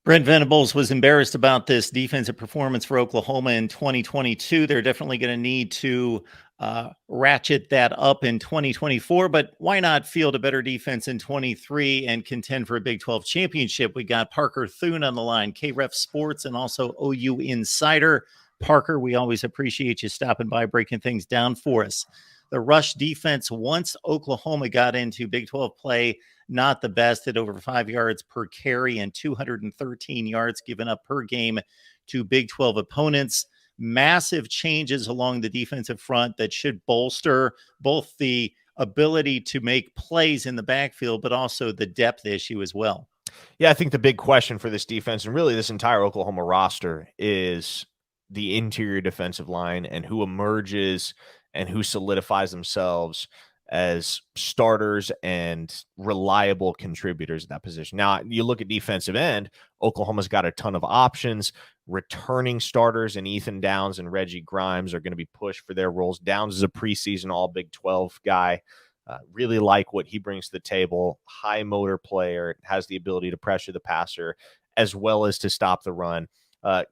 Brent Venables was embarrassed about this defensive performance for Oklahoma in 2022. They're definitely going to need to ratchet that up in 2024, but why not field a better defense in 23 and contend for a Big 12 championship? We got Parker Thune on the line, KREF Sports, and also OU Insider. Parker, we always appreciate you stopping by, breaking things down for us. The rush defense, once Oklahoma got into Big 12 play, not the best at over 5 yards per carry and 213 yards given up per game to Big 12 opponents. Massive changes along the defensive front that should bolster both the ability to make plays in the backfield, but also the depth issue as well. Yeah, I think the big question for this defense and really this entire Oklahoma roster is the interior defensive line and who emerges and who solidifies themselves as starters and reliable contributors at that position. Now, you look at defensive end, Oklahoma's got a ton of options. Returning starters and Ethan Downs and Reggie Grimes are going to be pushed for their roles. Downs is a preseason all Big 12 guy. Really like what he brings to the table. High motor player, has the ability to pressure the passer as well as to stop the run.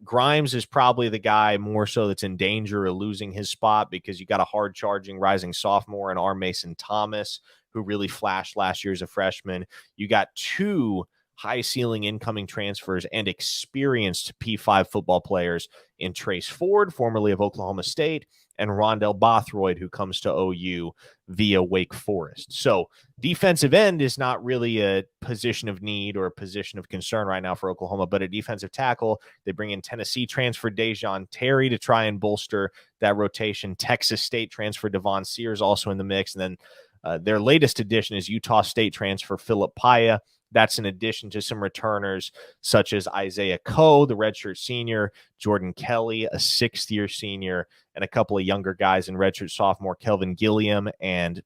Grimes is probably the guy more so that's in danger of losing his spot because you got a hard charging rising sophomore and R. Mason Thomas, who really flashed last year as a freshman. You got two high ceiling incoming transfers and experienced P5 football players in Trace Ford, formerly of Oklahoma State, and Rondell Bothroyd, who comes to OU via Wake Forest. So defensive end is not really a position of need or a position of concern right now for Oklahoma, but a defensive tackle. They bring in Tennessee transfer Dejon Terry to try and bolster that rotation. Texas State transfer Devon Sears also in the mix. And then their latest addition is Utah State transfer Philip Paya. That's in addition to some returners such as Isaiah Coe, the redshirt senior, Jordan Kelly, a sixth-year senior, and a couple of younger guys in redshirt sophomore Kelvin Gilliam and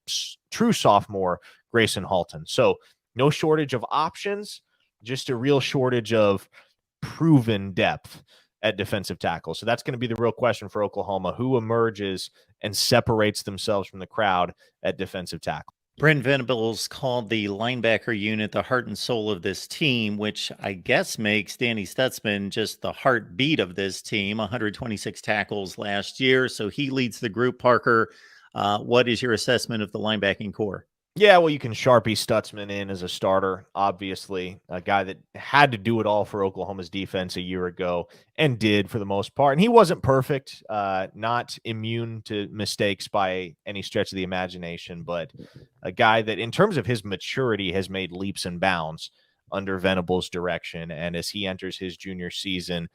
true sophomore Grayson Halton. So no shortage of options, just a real shortage of proven depth at defensive tackle. So that's going to be the real question for Oklahoma. Who emerges and separates themselves from the crowd at defensive tackle? Brent Venables called the linebacker unit the heart and soul of this team, which I guess makes Danny Stutzman just the heartbeat of this team. 126 tackles last year, so he leads the group. Parker, what is your assessment of the linebacking core? Yeah, well, you can Sharpie Stutzman in as a starter, obviously, a guy that had to do it all for Oklahoma's defense a year ago and did for the most part. And he wasn't perfect, not immune to mistakes by any stretch of the imagination, but a guy that in terms of his maturity has made leaps and bounds under Venables' direction. And as he enters his junior season,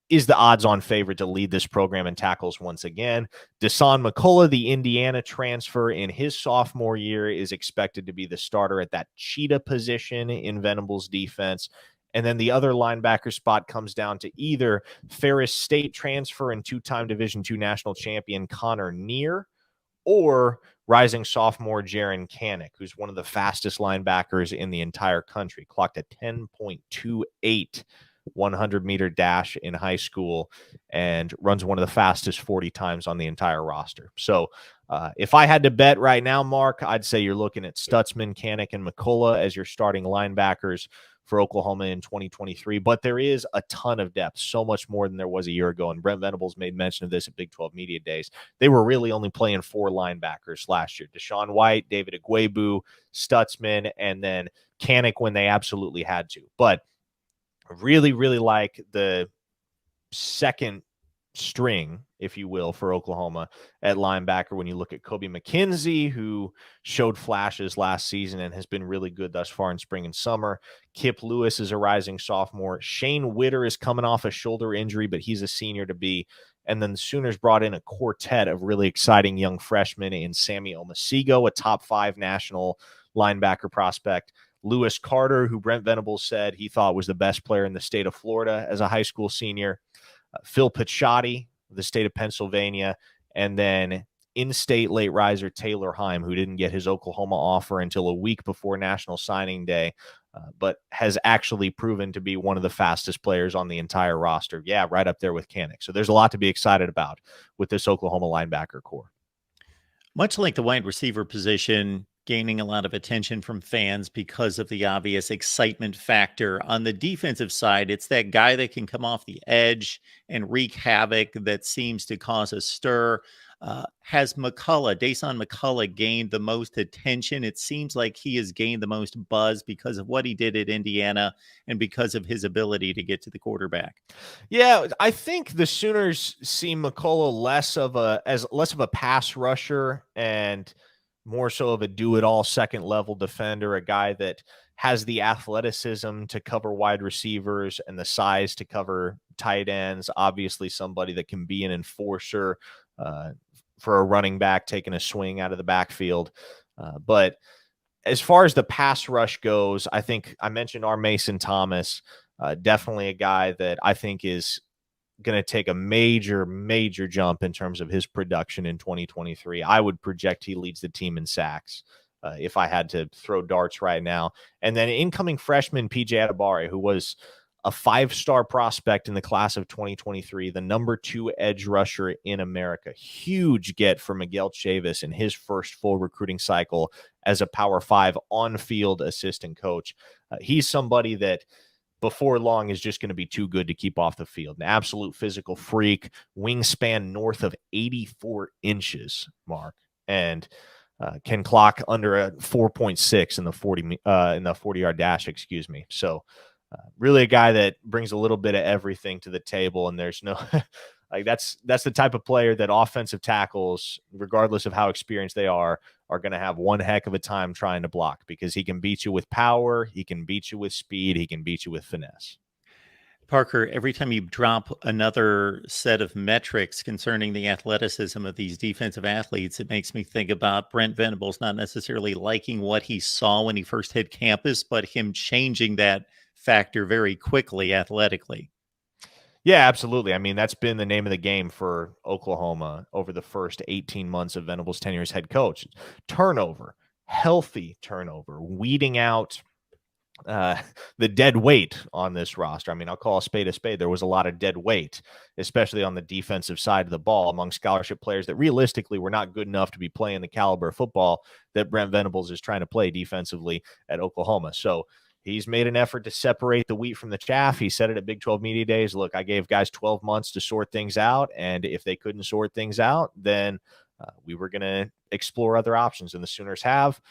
is the odds-on favorite to lead this program in tackles once again. Dasan McCullough, the Indiana transfer in his sophomore year, is expected to be the starter at that cheetah position in Venables' defense. And then the other linebacker spot comes down to either Ferris State transfer and two-time Division II national champion Connor Neer or rising sophomore Jaron Kanik, who's one of the fastest linebackers in the entire country, clocked at 10.28 100-meter dash in high school and runs one of the fastest 40 times on the entire roster. So if I had to bet right now, Mark, I'd say you're looking at Stutzman, Kanik, and McCullough as your starting linebackers for Oklahoma in 2023. But there is a ton of depth, so much more than there was a year ago. And Brent Venables made mention of this at Big 12 Media Days. They were really only playing four linebackers last year. Deshaun White, David Agwebu, Stutzman, and then Kanik when they absolutely had to. But really, really like the second string, if you will, for Oklahoma at linebacker when you look at Kobe McKenzie, who showed flashes last season and has been really good thus far in spring and summer. Kip Lewis is a rising sophomore. Shane Witter is coming off a shoulder injury, but he's a senior to be. And then the Sooners brought in a quartet of really exciting young freshmen in Sammy Omasigo, a top 5 national linebacker prospect. Lewis Carter, who Brent Venables said he thought was the best player in the state of Florida as a high school senior. Phil Pachotti, the state of Pennsylvania, and then in-state late riser Taylor Heim, who didn't get his Oklahoma offer until a week before National Signing Day, but has actually proven to be one of the fastest players on the entire roster. Yeah, right up there with Kanik. So there's a lot to be excited about with this Oklahoma linebacker core. Much like the wide receiver position, gaining a lot of attention from fans because of the obvious excitement factor. On the defensive side, it's that guy that can come off the edge and wreak havoc that seems to cause a stir. Has Dason McCullough gained the most attention? It seems like he has gained the most buzz because of what he did at Indiana and because of his ability to get to the quarterback. Yeah, I think the Sooners see McCullough less of a pass rusher and more so of a do-it-all second-level defender, a guy that has the athleticism to cover wide receivers and the size to cover tight ends. Obviously, somebody that can be an enforcer for a running back taking a swing out of the backfield. But as far as the pass rush goes, I think I mentioned our Mason Thomas, definitely a guy that I think is going to take a major jump in terms of his production in 2023. I would project he leads the team in sacks if I had to throw darts right now. And then incoming freshman PJ Adebawore, who was a 5-star prospect in the class of 2023, the number 2 edge rusher in America. Huge get for Miguel Chavis in his first full recruiting cycle as a Power 5 on-field assistant coach. He's somebody that before long is just going to be too good to keep off the field. An absolute physical freak, wingspan north of 84 inches, Mark, and can clock under a 4.6 in the 40-yard dash, excuse me. So really a guy that brings a little bit of everything to the table, and there's no like that's the type of player that offensive tackles, regardless of how experienced they are going to have one heck of a time trying to block, because he can beat you with power, he can beat you with speed, he can beat you with finesse. Parker, every time you drop another set of metrics concerning the athleticism of these defensive athletes, it makes me think about Brent Venables not necessarily liking what he saw when he first hit campus, but him changing that factor very quickly athletically. Yeah, absolutely. I mean, that's been the name of the game for Oklahoma over the first 18 months of Venables' tenure as head coach. Turnover, healthy turnover, weeding out the dead weight on this roster. I mean, I'll call a spade a spade. There was a lot of dead weight, especially on the defensive side of the ball among scholarship players that realistically were not good enough to be playing the caliber of football that Brent Venables is trying to play defensively at Oklahoma. So he's made an effort to separate the wheat from the chaff. He said it at Big 12 Media Days. Look, I gave guys 12 months to sort things out, and if they couldn't sort things out, then we were going to explore other options, and the Sooners have.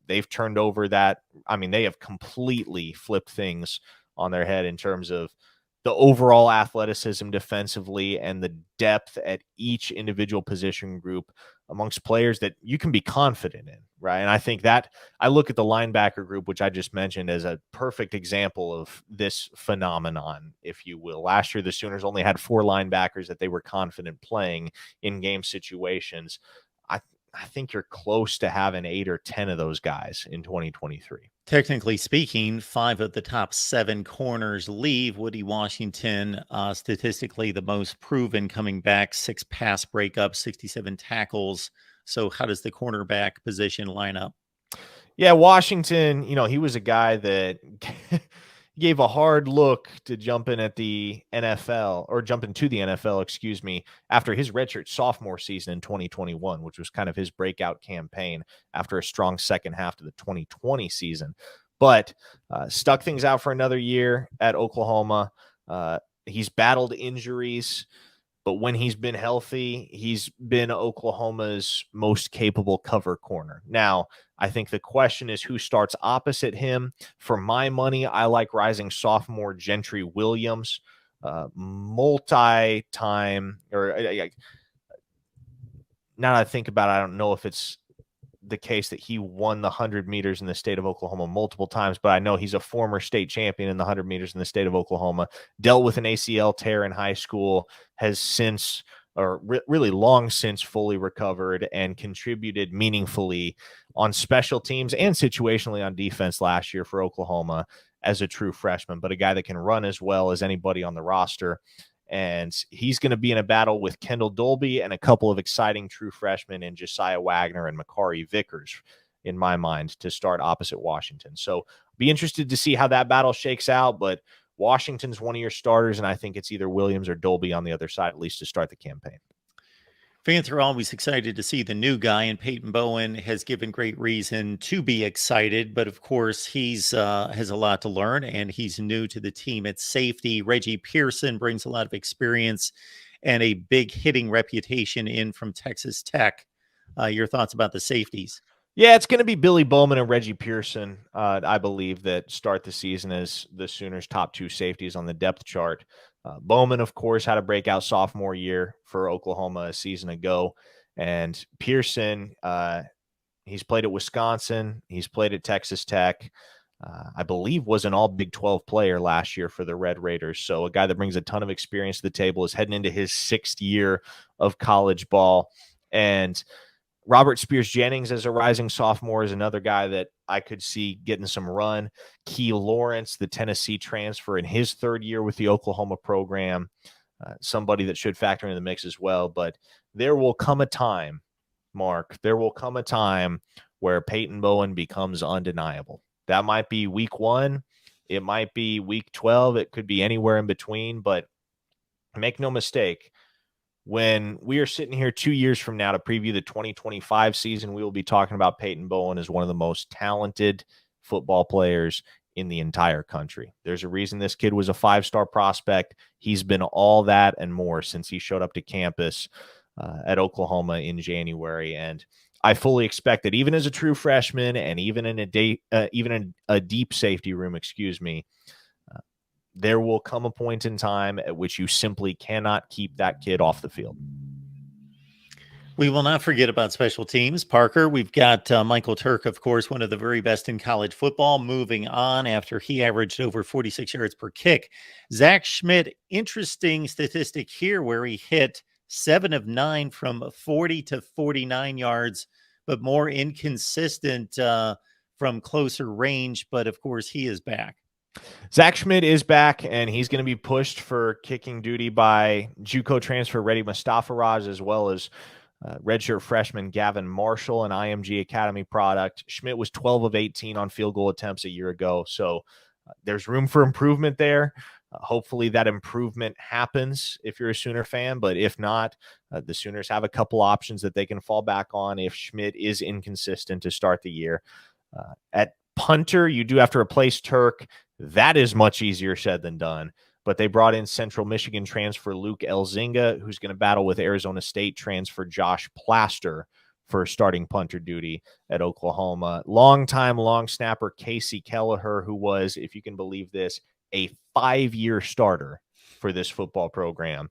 They've turned over that. I mean, they have completely flipped things on their head in terms of the overall athleticism defensively and the depth at each individual position group amongst players that you can be confident in, right? And I think that I look at the linebacker group, which I just mentioned, as a perfect example of this phenomenon, if you will. Last year, the Sooners only had 4 linebackers that they were confident playing in game situations. I think you're close to having 8 or 10 of those guys in 2023. Technically speaking, 5 of the top 7 corners leave. Woody Washington, statistically the most proven, coming back, 6 pass breakups, 67 tackles. So how does the cornerback position line up? Yeah, Washington, he was a guy that gave a hard look to jump into the NFL, excuse me, after his redshirt sophomore season in 2021, which was kind of his breakout campaign after a strong second half to the 2020 season. But stuck things out for another year at Oklahoma. He's battled injuries, but when he's been healthy, he's been Oklahoma's most capable cover corner. Now, I think the question is who starts opposite him. For my money, I like rising sophomore Gentry Williams, multi-time, or now that I think about it, I don't know if it's the case that he won the 100 meters in the state of Oklahoma multiple times, but I know he's a former state champion in the 100 meters in the state of Oklahoma, dealt with an ACL tear in high school, has since, or really long since, fully recovered and contributed meaningfully on special teams and situationally on defense last year for Oklahoma as a true freshman, but a guy that can run as well as anybody on the roster. And he's going to be in a battle with Kendall Dolby and a couple of exciting true freshmen in Josiah Wagner and Makari Vickers, in my mind, to start opposite Washington. So be interested to see how that battle shakes out, but Washington's one of your starters, and I think it's either Williams or Dolby on the other side, at least to start the campaign. Fans are always excited to see the new guy, and Peyton Bowen has given great reason to be excited. But of course, he's has a lot to learn, and he's new to the team at safety. Reggie Pearson brings a lot of experience and a big hitting reputation in from Texas Tech. Your thoughts about the safeties? Yeah, it's going to be Billy Bowman and Reggie Pearson, I believe, that start the season as the Sooners' top two safeties on the depth chart. Bowman, of course, had a breakout sophomore year for Oklahoma a season ago. And Pearson, he's played at Wisconsin. He's played at Texas Tech. I believe was an all Big 12 player last year for the Red Raiders. So a guy that brings a ton of experience to the table, is heading into his 6th year of college ball. And Robert Spears Jennings as a rising sophomore is another guy that I could see getting some run. Key Lawrence, the Tennessee transfer in his 3rd year with the Oklahoma program, somebody that should factor into the mix as well. But there will come a time, Mark, there will come a time where Peyton Bowen becomes undeniable. That might be week 1. It might be week 12. It could be anywhere in between. But make no mistake, when we are sitting here 2 years from now to preview the 2025 season, we will be talking about Peyton Bowen as one of the most talented football players in the entire country. There's a reason this kid was a 5-star prospect. He's been all that and more since he showed up to campus at Oklahoma in January. And I fully expect that even as a true freshman and even in a deep safety room, there will come a point in time at which you simply cannot keep that kid off the field. We will not forget about special teams. Parker, we've got Michael Turk, of course, one of the very best in college football, moving on after he averaged over 46 yards per kick. Zach Schmidt, interesting statistic here where he hit 7 of 9 from 40 to 49 yards, but more inconsistent from closer range. But of course, he is back. Zach Schmidt is back, and he's going to be pushed for kicking duty by JUCO transfer Reddy Mustafaraj, as well as redshirt freshman Gavin Marshall, an IMG Academy product. Schmidt was 12 of 18 on field goal attempts a year ago, so there's room for improvement there. Hopefully that improvement happens if you're a Sooner fan, but if not, the Sooners have a couple options that they can fall back on if Schmidt is inconsistent to start the year. At punter, you do have to replace Turk. That is much easier said than done. But they brought in Central Michigan transfer Luke Elzinga, who's going to battle with Arizona State transfer Josh Plaster for starting punter duty at Oklahoma. Longtime long snapper Casey Kelleher, who was, if you can believe this, a 5-year starter for this football program.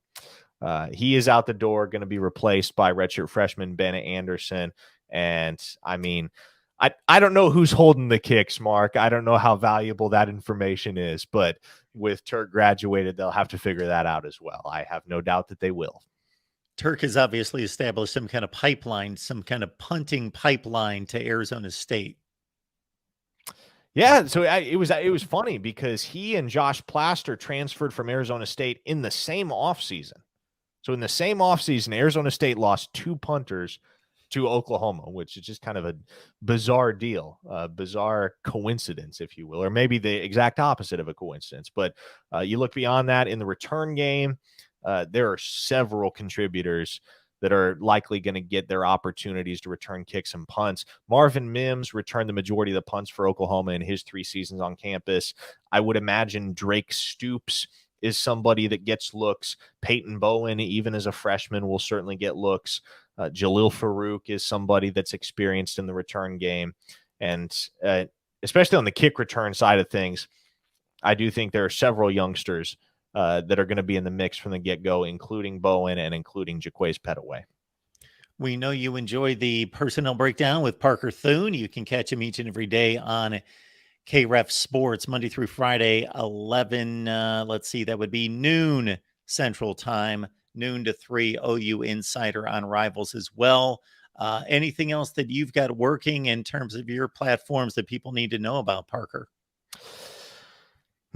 He is out the door, going to be replaced by redshirt freshman Bennett Anderson. And I mean, I don't know who's holding the kicks, Mark. I don't know how valuable that information is, but with Turk graduated, they'll have to figure that out as well. I have no doubt that they will. Turk has obviously established some kind of pipeline, some kind of punting pipeline to Arizona State. Yeah, so it was funny because he and Josh Plaster transferred from Arizona State in the same offseason. So in the same offseason, Arizona State lost 2 punters to Oklahoma, which is just kind of a bizarre deal, bizarre coincidence, if you will, or maybe the exact opposite of a coincidence. But you look beyond that in the return game, there are several contributors that are likely going to get their opportunities to return kicks and punts. Marvin Mims returned the majority of the punts for Oklahoma in his 3 seasons on campus. I would imagine Drake Stoops is somebody that gets looks. Peyton Bowen, even as a freshman, will certainly get looks. Jalil Farouk is somebody that's experienced in the return game. And especially on the kick return side of things, I do think there are several youngsters that are going to be in the mix from the get-go, including Bowen and including Jaquays Petaway. We know you enjoy the personnel breakdown with Parker Thune. You can catch him each and every day on KREF Sports, Monday through Friday, 11, that would be noon Central Time, noon to 3, OU Insider on Rivals as well. Anything else that you've got working in terms of your platforms that people need to know about, Parker?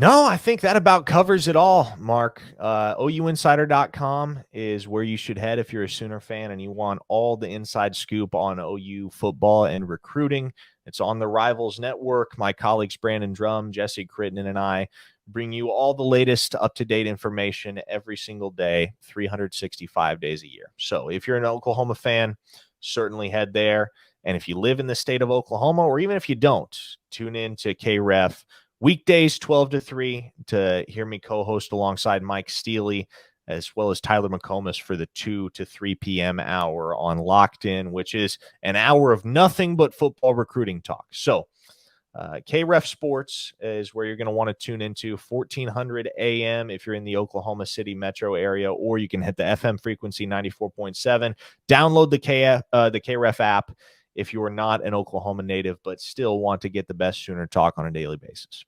No, I think that about covers it all, Mark. OUinsider.com is where you should head if you're a Sooner fan and you want all the inside scoop on OU football and recruiting. It's on the Rivals Network. My colleagues Brandon Drum, Jesse Crittenden, and I bring you all the latest up-to-date information every single day, 365 days a year. So if you're an Oklahoma fan, certainly head there. And if you live in the state of Oklahoma, or even if you don't, tune in to KREF weekdays 12 to 3 to hear me co-host alongside Mike Steely, as well as Tyler McComas for the 2 to 3 p.m. hour on Locked In, which is an hour of nothing but football recruiting talk. So KREF Sports is where you're going to want to tune into 1400 AM if you're in the Oklahoma City metro area, or you can hit the FM frequency 94.7. Download the KREF app if you are not an Oklahoma native but still want to get the best Sooner talk on a daily basis.